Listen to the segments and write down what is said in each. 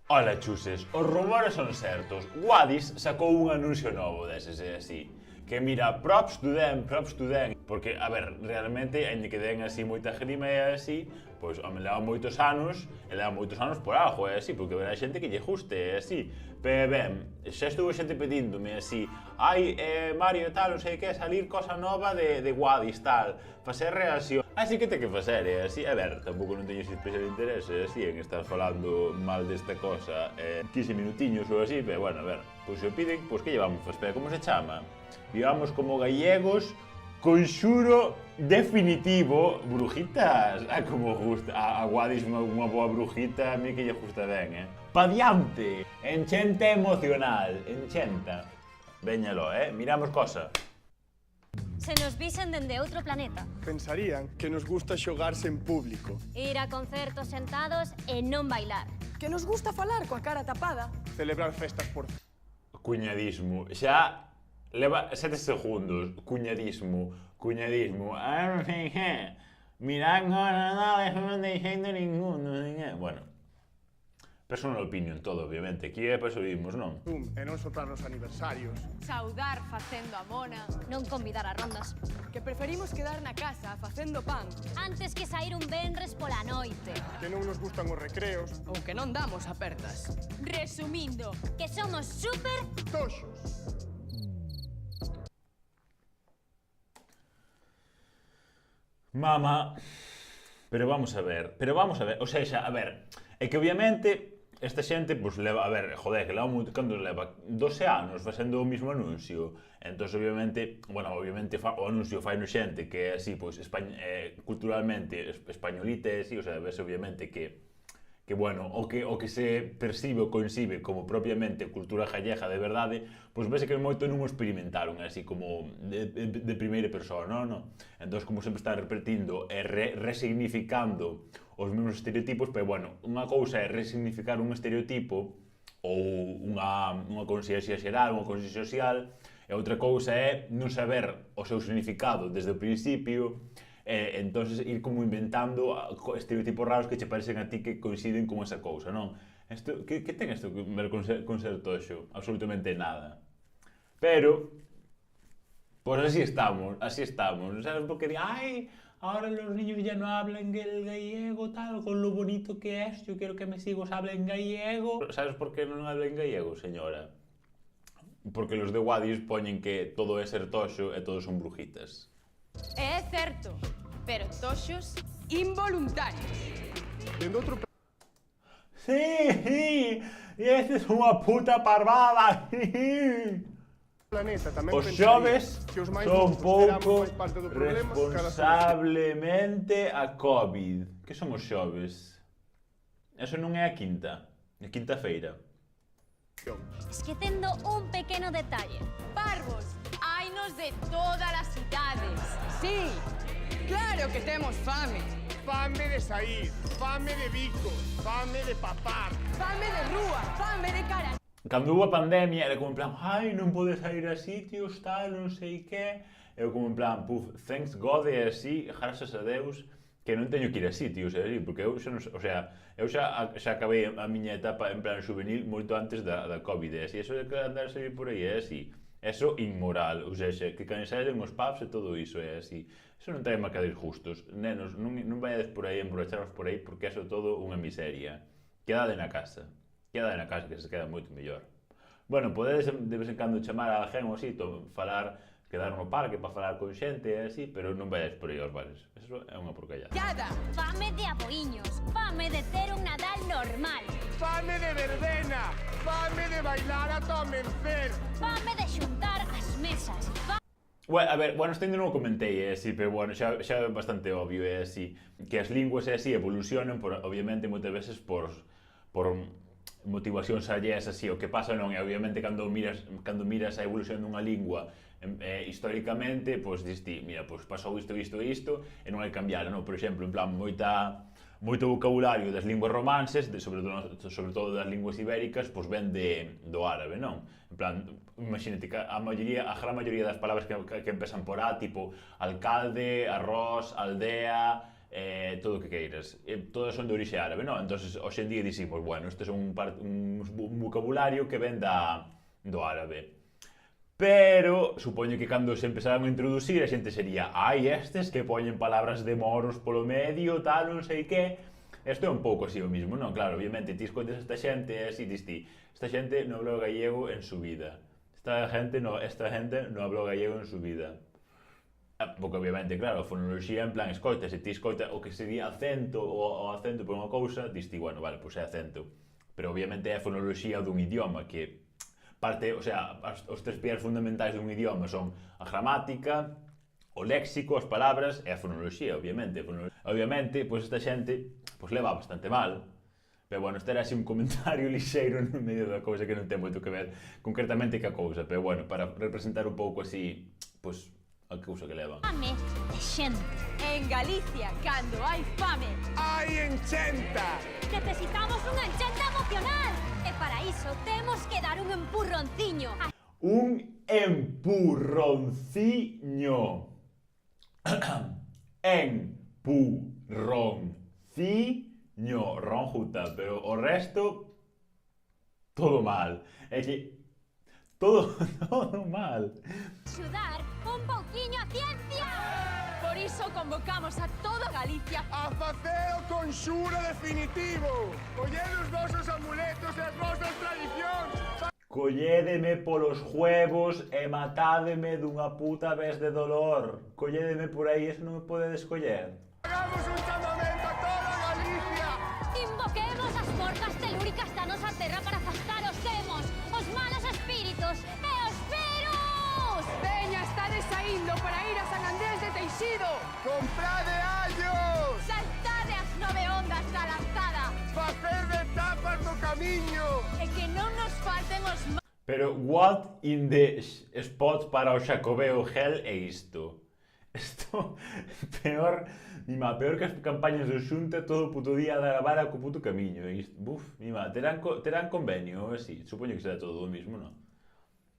Ola, chuses, os rumores son certos. Wadis sacou un anuncio novo deses e así. Que mira, props to them. Porque, a ver, realmente, ainda que den así moita grima e así, pois, home, leva moitos anos, por algo, e así, porque verá xente que lle guste, e así. Pero, ben, xa estuvo xente pedíndome así, ai, Mario, tal, non sei que, salir cosa nova de Wadis, tal, facer reacción. Así que ten que facer, e así, a ver, tampouco non teño especial interese, así, en estar falando mal desta cosa, 15 minutiños ou así, pero, bueno, a ver, pois se o piden, pois que llevamos, espera, como se chama? Vivamos como gallegos, conxuro definitivo, brujitas, como gusta, a Wadis unha boa brujita, a mí que lle gusta ben, Pa diante, enchente emocional, enchenta. Veñalo, miramos cosa. Se nos visen dende outro planeta. Pensarían que nos gusta xogarse en público. Ir a concertos sentados e non bailar. Que nos gusta falar coa cara tapada. Celebrar festas por... Cuñadismo, xa leva 7 segundos, cuñadismo. Ah, non sei que, mirando a Nadal, non deixando ninguno, bueno. Personal opinion todo, obviamente, aquí é para eso vivimos, non? E non soprar nos aniversarios. Saudar facendo a mona. Non convidar a rondas. Que preferimos quedar na casa facendo pan. Antes que sair un venres pola noite. Que non nos gustan os recreos. Ou que non damos apertas. Resumindo, Que somos super... Toxos. Mama, pero vamos a ver, o sea, a ver, é que obviamente esta xente, pois leva, a ver, joder, que leva moito, cando leva 12 anos facendo o mismo anuncio, entón, obviamente, bueno, obviamente o anuncio fai no xente que é así, pois, culturalmente españolita, así, o sea, ves obviamente que bueno, o que se percibe ou concibe como propiamente cultura gallega de verdade, pois vese que moito non o experimentaron, así como de primeira persona, non? Entón, como sempre están repetindo e resignificando os mesmos estereotipos, pero bueno, unha cousa é resignificar un estereotipo ou unha consciencia xeral, unha consciencia social, e outra cousa é non saber o seu significado desde o principio, entonces ir como inventando estereotipos raros que che parecen a ti que coinciden con esa cousa, non? Que ten isto que ver con ser toxo? Absolutamente nada. Pero, pues así estamos, ¿sabes? Porque ay, ahora los niños ya no hablan el gallego, tal, con lo bonito que es, yo quiero que mis hijos hablen gallego. ¿Sabes por qué non hablan gallego, señora? Porque los de Wadis poñen que todo é ser toxo e todos son brujitas. é certo, pero toxos involuntarios. Dende outro Sí, e esta é unha puta parvada. planeta tamén Os pensarían xoves que os máis son mozos pouco éramos máis parte do problema que cada responsablemente a COVID. Que son os xoves? Eso non é a quinta feira. solución. Esquecendo un pequeno detalle. Parvos, hainos de todas as idades. Sí, claro que temos fame. Fame de sair, fame de bicos, fame de papar. Fame de rúa, fame de cara. Cando hubo a pandemia era como en plan, ai, non podes sair a sitios, tal, non sei que. Eu como en plan, puf, thanks God e así, gracias a Deus, que non teño que ir a sitios, así, porque eu xa, non, o sea, eu xa acabei a miña etapa en plan juvenil moito antes da COVID, e así, eso de que andar a salir por aí é así. Eso inmoral, ou seja, que cansaden os pubs e todo iso é así. Eso non trae mercaderes justos. Nenos, non vayades por aí, emborracharos por aí, porque eso é todo unha miseria. Quedade na casa. Quedade na casa, que se queda moito mellor. Bueno, podedes de vez en cando chamar a alguén ou así, falar, quedar no parque para falar con xente e así, pero non vayades por aí aos bares. Eso é unha porcallada. Fame de aboiños, fame de ter un Nadal normal, Fame de verbena, fame de bailar a amencer. fame de xuntar as mesas, Bueno, a ver, bueno, isto ainda non o comentei, é así, pero bueno, xa é bastante obvio, é así, que as linguas é así evolucionan, obviamente, moitas veces por motivacións alleas así, o que pasa non é, obviamente, cando miras a evolución dunha lingua históricamente, pois dis ti, mira, pois pasou isto, e non hai cambiar, non? Por exemplo, en plan, moito vocabulario das linguas romances, sobre todo das linguas ibéricas, pois ven do árabe, non? En plan, imagínate que a gran maioría das palabras que empezan por A, tipo alcalde, arroz, aldea, todo o que queiras. Todas son de orixe árabe, non? Entón, hoxe en día dicimos, bueno, este é un vocabulario que ven do árabe. Pero, supoño que cando se empezaran a introducir, a xente sería estes que poñen palabras de moros polo medio, tal, non sei que. Isto é un pouco así o mismo, non? Claro, obviamente, ti escoitas esta xente e así dis ti, esta xente non hablou gallego en su vida. Esta gente non hablou gallego en su vida. Porque obviamente, claro, a fonoloxía en plan escoita, se ti escoita o que sería acento ou acento por unha cousa, dis ti, bueno, vale, pois é acento. Pero obviamente é a fonoloxía dun idioma que parte, o sea, os tres pilares fundamentais dun idioma son a gramática, o léxico, as palabras e a fonoloxía, obviamente. Obviamente, pois esta xente pois leva bastante mal. Pero bueno, este era así un comentario lixeiro no medio da cousa que non ten moito que ver concretamente ca cousa, pero bueno, para representar un pouco así, pois, a cousa que levan. Fame de xente. En Galicia, cando hai fame, ¡Hay enchenta! Necesitamos unha enchente emocional. E para iso temos que dar un empurronciño. Un empurronciño. Empurronciño. Ron juta, pero o resto todo mal. É que todo mal. Axudar un pouquiño a ciencia. por iso convocamos a toda Galicia ¡A facer o conxuro definitivo! Colled os vosos amuletos e as vosas tradicións! Collédeme polos huevos e matádeme dunha puta vez de dolor. Collédeme por aí, eso non me podedes coller. Hagamos un chamamento a toda Galicia! Invoquemos as portas telúricas da nosa terra para afastar os demos, os malos espíritos e os virus! Peña está saindo para ir a San Andrés de Teixido. Comprade allos! saltade as 9 ondas da lanzada Facer de tapas no camiño! e que non nos falten os Pero what in the spot para o Xacobeo Hell é isto? Isto peor que as campañas do Xunta todo o puto día a dar a vara co puto camiño. Buf, terán convenio, así. Supoño que será todo o mismo, non?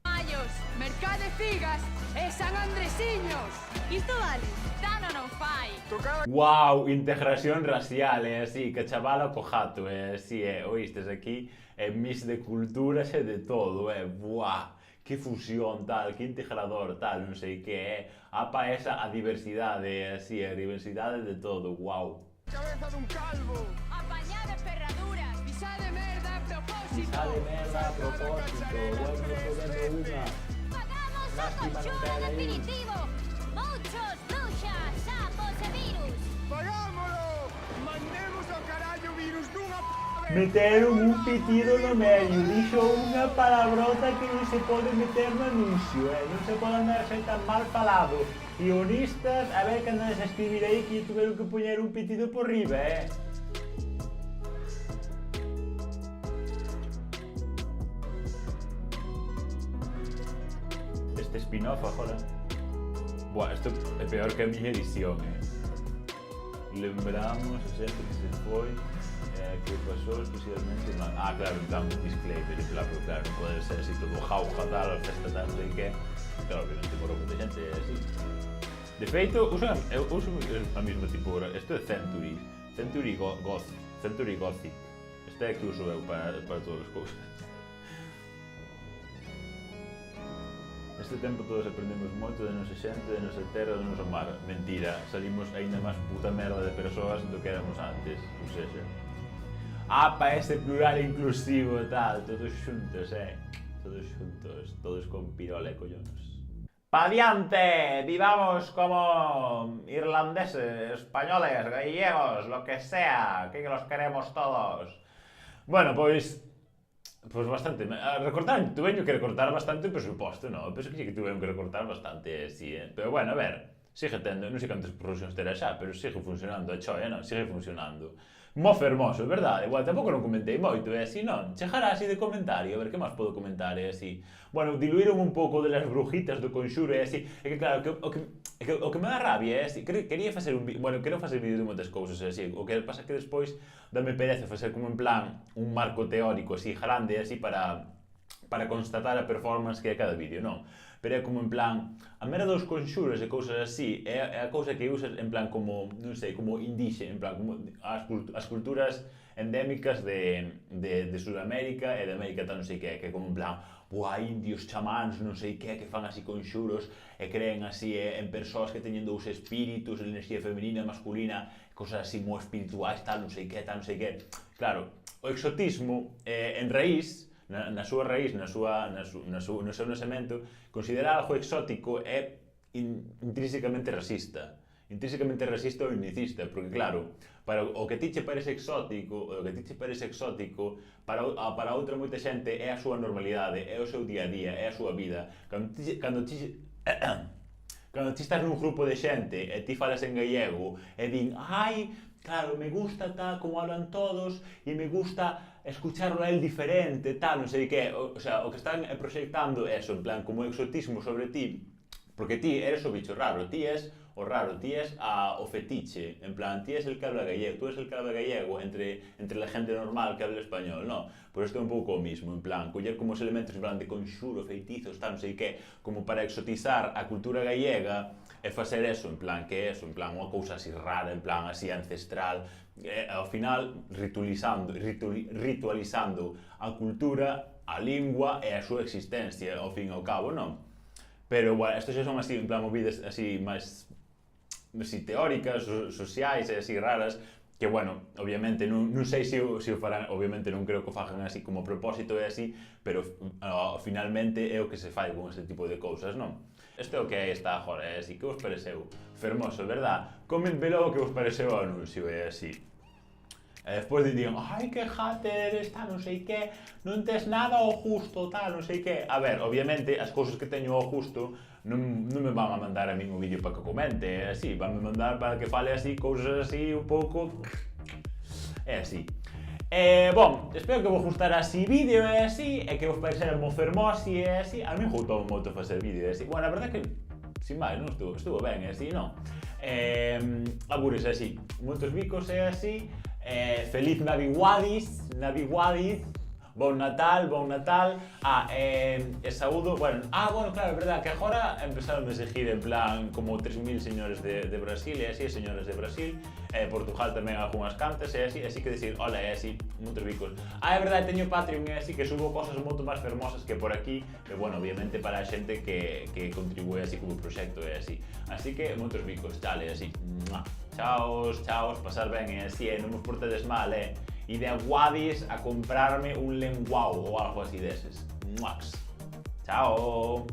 Mallos, Mercade Figas e San Andresiños. Isto vale, dano non fai. Tocada Wow, integración racial, así, que chavala co jato, así, oístes aquí, mix de culturas e de todo, buah, que fusión tal, que integrador tal, non sei que, apa esa a diversidade, así, a diversidade de todo, wow. cabeza dun calvo! Apañade ferraduras, Pisade merda a propósito. Sale merda a propósito, bueno, podendo unha. Pagamos o Lástima non conxuro ter aí. definitivo. Muchos, bruxas, sapos e virus. Pagámolo! Mandemos ao carallo virus dunha p*** vez! Meteron un pitido no medio, dixo unha palabrota que non se pode meter no anuncio, non se pode andar ser tan mal falado. Guionistas, a ver que andas a escribir aí que tuveron que poñer un pitido por riba, Este spin-off agora. Buah, isto é peor que a miña edición, Lembramos a xente que se foi, que pasou especialmente mal. Claro, en plan un disclaimer, claro, non pode ser así todo jauja tal, a festa tal, sei que. Claro, obviamente morou moita xente, é así. De feito, eu uso a mesma tipografía. Isto é Century Gothic. Este é que uso eu para todas as cousas. Neste tempo todos aprendemos moito de nosa xente, de nosa terra, de noso mar. Mentira, salimos aínda máis puta merda de persoas do que éramos antes. Ou seja, pa ese plural inclusivo e tal, todos xuntos, todos xuntos, todos con pirola e collones. Pa diante, vivamos como irlandeses, españoles, gallegos, lo que sea, que los queremos todos. Bueno, pois bastante, tuveño que recortar bastante o presuposto, non? Penso que sí que tuveño que recortar bastante, sí, Pero bueno, a ver, sigue tendo, non sei cantas producións terá xa, pero sigue funcionando, a choia, non? Sigue funcionando. Mo fermoso, verdade? Igual tampouco non comentei moito, así, non? Chejará así de comentario, a ver que máis podo comentar, así. Bueno, diluíron un pouco de las brujitas do conxuro, así. É que claro, o que me dá rabia, así. Quería facer un vídeo, bueno, quero facer vídeo de moitas cousas, así. O que pasa é que despois dame pereza facer como en plan un marco teórico así grande, así para para constatar a performance que é cada vídeo, non. Pero é como en plan, a mera dos conxuros e cousas así, é a cousa que usas en plan como, non sei, como indixe, en plan como as culturas endémicas de Sudamérica e de América tal non sei que é como en plan, buah, indios, chamáns, non sei que fan así conxuros e creen así en persoas que teñen dous espíritus, enerxía femenina e masculina, cosas así moi espirituais, tal non sei que, tal non sei que. Claro, o exotismo en raíz, na súa raíz, no seu nasemento, considerar algo exótico é intrínsecamente racista. Intrínsecamente racista ou unicista, porque claro, para o que ti che parece exótico, para outra moita xente é a súa normalidade, é o seu día a día, é a súa vida. Cando ti estás nun grupo de xente e ti falas en gallego e din, ai, claro, me gusta tal como hablan todos e me gusta escucharlo a él diferente, tal, non sei que, o sea, o que están proxectando é eso, en plan, como exotismo sobre ti, porque ti eres o bicho raro, ti es o raro, ti es o fetiche, en plan, ti es el que habla gallego, tú eres el que habla gallego entre la gente normal que habla español, no? Por isto é un pouco o mismo, en plan, coller como os elementos en plan de conxuro, feitizos, tal, non sei que, como para exotizar a cultura gallega e facer eso, en plan, que é eso, en plan, unha cousa así rara, en plan, así ancestral, ao final ritualizando a cultura, a lingua e a súa existencia, ao fin e ao cabo, non? Pero, bueno, estos xa son así, en plan, movidas así máis así teóricas, sociais e así raras, que, bueno, obviamente, non sei se o farán, obviamente non creo que o fagan así como propósito e así, pero finalmente é o que se fai con este tipo de cousas, non? Este é o que está agora, é así, que vos pareceu? Fermoso, verdad? Comentme logo que vos pareceu o anuncio, é así. E despois dirían, ai, que hater eres, tal, non sei que, non tes nada ao justo, tal, non sei que. A ver, obviamente, as cousas que teño ao justo non me van a mandar a mí un vídeo para que comente, é así, van me mandar para que fale así, cousas así, un pouco... É así. Bom, espero que vos gustara así vídeo, é así, e que vos parecera moi fermosi, é así. A mí gustou moito facer vídeo, é así. Bueno, a verdade que, sin máis, non estuvo ben, é así, non? Agures, é así, moitos bicos, é así. Feliz Navidades, bon Natal, e saúdo, bueno, bueno, claro, é verdad que agora empezaron a seguir en plan como 3000 señores de Brasil, e así, señores de Brasil, Portugal tamén algunhas cantas, e así que decir, hola, e así, moitos bicos. É verdad, teño Patreon, e así, que subo cosas moito máis fermosas que por aquí, e bueno, obviamente para a xente que contribúe así como proxecto, e así. Así que, moitos bicos, chale, así. Chaos, pasar ben, e así, non vos portedes mal, e de Aguadis a comprarme un lenguao ou algo así deses. Chao.